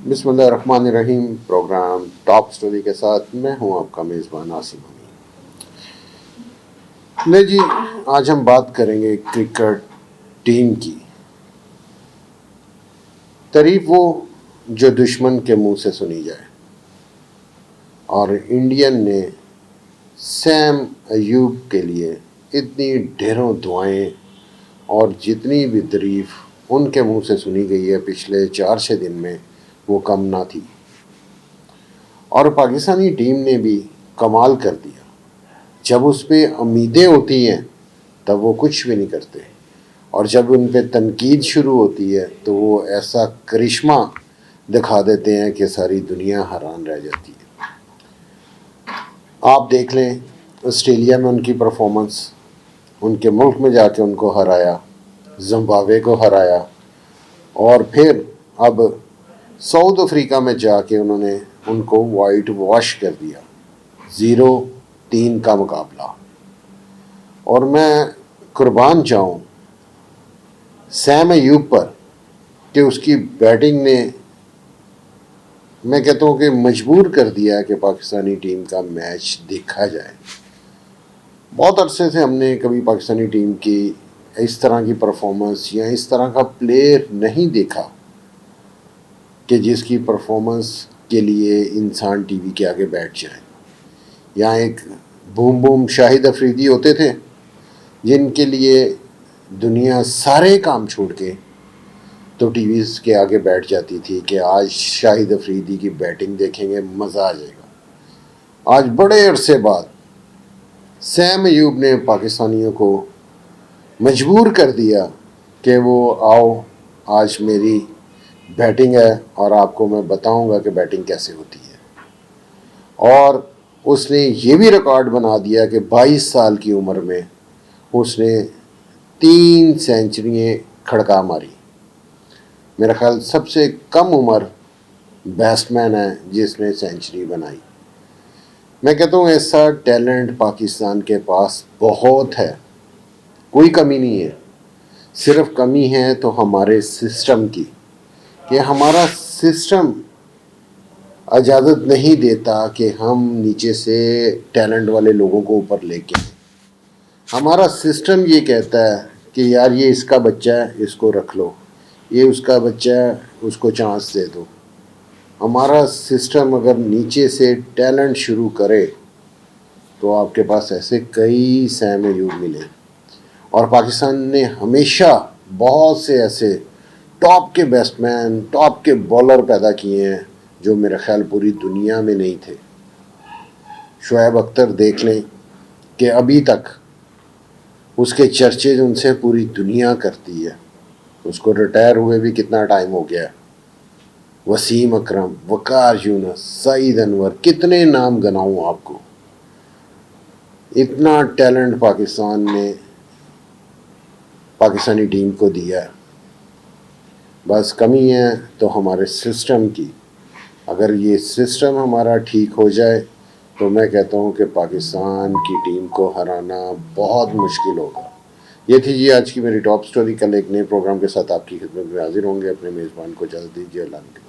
بسم اللہ الرحمن الرحیم. پروگرام ٹاپ سٹوری کے ساتھ میں ہوں آپ کا میزبان عاصم امین. لے جی، آج ہم بات کریں گے کرکٹ ٹیم کی. تعریف وہ جو دشمن کے منہ سے سنی جائے، اور انڈین نے سیم ایوب کے لیے اتنی ڈھیروں دعائیں اور جتنی بھی تعریف ان کے منہ سے سنی گئی ہے پچھلے 4-6 دن میں، وہ کم نہ تھی. اور پاکستانی ٹیم نے بھی کمال کر دیا. جب اس پہ امیدیں ہوتی ہیں تب وہ کچھ بھی نہیں کرتے، اور جب ان پہ تنقید شروع ہوتی ہے تو وہ ایسا کرشمہ دکھا دیتے ہیں کہ ساری دنیا حیران رہ جاتی ہے. آپ دیکھ لیں آسٹریلیا میں ان کی پرفارمنس، ان کے ملک میں جا کے ان کو ہرایا، زمبابوے کو ہرایا، اور پھر اب ساؤتھ افریقہ میں جا کے انہوں نے ان کو وائٹ واش کر دیا، 0-3 کا مقابلہ. اور میں قربان جاؤں سیم ایوب پر کہ اس کی بیٹنگ نے، میں کہتا ہوں کہ مجبور کر دیا کہ پاکستانی ٹیم کا میچ دیکھا جائے. بہت عرصے سے ہم نے کبھی پاکستانی ٹیم کی اس طرح کی پرفارمنس یا اس طرح کا پلیئر نہیں دیکھا کہ جس کی پرفارمنس کے لیے انسان ٹی وی کے آگے بیٹھ جائے. یہاں ایک بوم بوم شاہد افریدی ہوتے تھے جن کے لیے دنیا سارے کام چھوڑ کے تو ٹی ویز کے آگے بیٹھ جاتی تھی کہ آج شاہد افریدی کی بیٹنگ دیکھیں گے، مزہ آ جائے گا. آج بڑے عرصے بعد سیم ایوب نے پاکستانیوں کو مجبور کر دیا کہ وہ آؤ، آج میری بیٹنگ ہے اور آپ کو میں بتاؤں گا کہ بیٹنگ کیسے ہوتی ہے. اور اس نے یہ بھی ریکارڈ بنا دیا کہ 22 سال کی عمر میں اس نے 3 سینچریاں کھڑکا ماری. میرا خیال سب سے کم عمر بیٹسمین ہے جس نے سینچری بنائی. میں کہتا ہوں ایسا ٹیلنٹ پاکستان کے پاس بہت ہے، کوئی کمی نہیں ہے. صرف کمی ہے تو ہمارے سسٹم کی، کہ ہمارا سسٹم اجازت نہیں دیتا کہ ہم نیچے سے ٹیلنٹ والے لوگوں کو اوپر لے کے. ہمارا سسٹم یہ کہتا ہے کہ یار یہ اس کا بچہ ہے، اس کو رکھ لو، یہ اس کا بچہ ہے، اس کو چانس دے دو. ہمارا سسٹم اگر نیچے سے ٹیلنٹ شروع کرے تو آپ کے پاس ایسے کئی سیم ایوب ملے. اور پاکستان نے ہمیشہ بہت سے ایسے ٹاپ کے بیٹسمین، ٹاپ کے بالر پیدا کیے ہیں جو میرا خیال پوری دنیا میں نہیں تھے. شعیب اختر دیکھ لیں کہ ابھی تک اس کے چرچے ان سے پوری دنیا کرتی ہے. اس کو ریٹائر ہوئے بھی کتنا ٹائم ہو گیا. وسیم اکرم، وقار یونس، سعید انور، کتنے نام گناؤں آپ کو. اتنا ٹیلنٹ پاکستان نے پاکستانی ٹیم کو دیا ہے. بس کمی ہے تو ہمارے سسٹم کی. اگر یہ سسٹم ہمارا ٹھیک ہو جائے تو میں کہتا ہوں کہ پاکستان کی ٹیم کو ہرانا بہت مشکل ہوگا. یہ تھی جی آج کی میری ٹاپ سٹوری. کل ایک نئے پروگرام کے ساتھ آپ کی خدمت میں حاضر ہوں گے. اپنے میزبان کو اجازت دیجیے. اللہ حافظ.